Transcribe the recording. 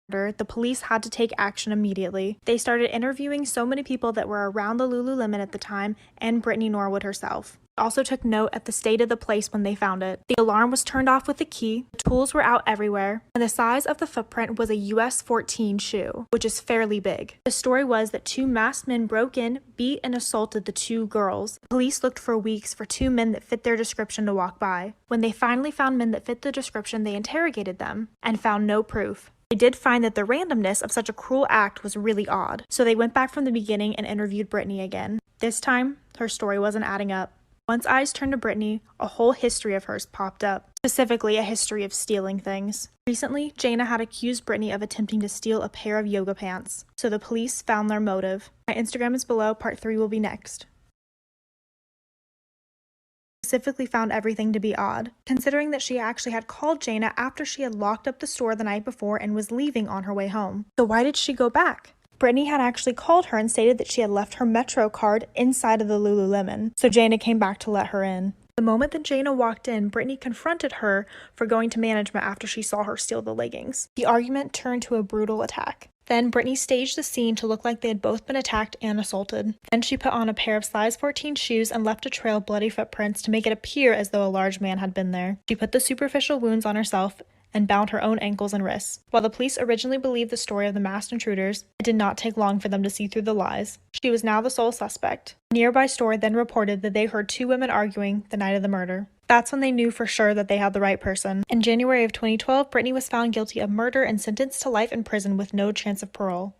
the police had to take action immediately. They started interviewing so many people that were around the Lululemon at the time and Brittany Norwood herself. They also took note at the state of the place when they found it. The alarm was turned off with a key, the tools were out everywhere, and the size of the footprint was a US 14 shoe, which is fairly big. The story was that 2 masked men broke in, beat, and assaulted the 2 girls. Police looked for weeks for 2 men that fit their description to walk by. When they finally found men that fit the description, they interrogated them and found no proof. They did find that the randomness of such a cruel act was really odd, so they went back from the beginning and interviewed Brittany again. This time, her story wasn't adding up. Once eyes turned to Brittany, a whole history of hers popped up, specifically a history of stealing things. Recently, Jana had accused Brittany of attempting to steal a pair of yoga pants, so the police found their motive. My Instagram is below, part 3 will be next. Specifically found everything to be odd, considering that she actually had called Jana after she had locked up the store the night before and was leaving on her way home. So why did she go back? Brittany had actually called her and stated that she had left her Metro card inside of the Lululemon, so Jana came back to let her in. The moment that Jana walked in, Brittany confronted her for going to management after she saw her steal the leggings. The argument turned to a brutal attack. Then Brittany staged the scene to look like they had both been attacked and assaulted. Then she put on a pair of size 14 shoes and left a trail of bloody footprints to make it appear as though a large man had been there. She put the superficial wounds on herself and bound her own ankles and wrists. While the police originally believed the story of the masked intruders, it did not take long for them to see through the lies. She was now the sole suspect. A nearby store then reported that they heard 2 women arguing the night of the murder. That's when they knew for sure that they had the right person. In January of 2012, Brittany was found guilty of murder and sentenced to life in prison with no chance of parole.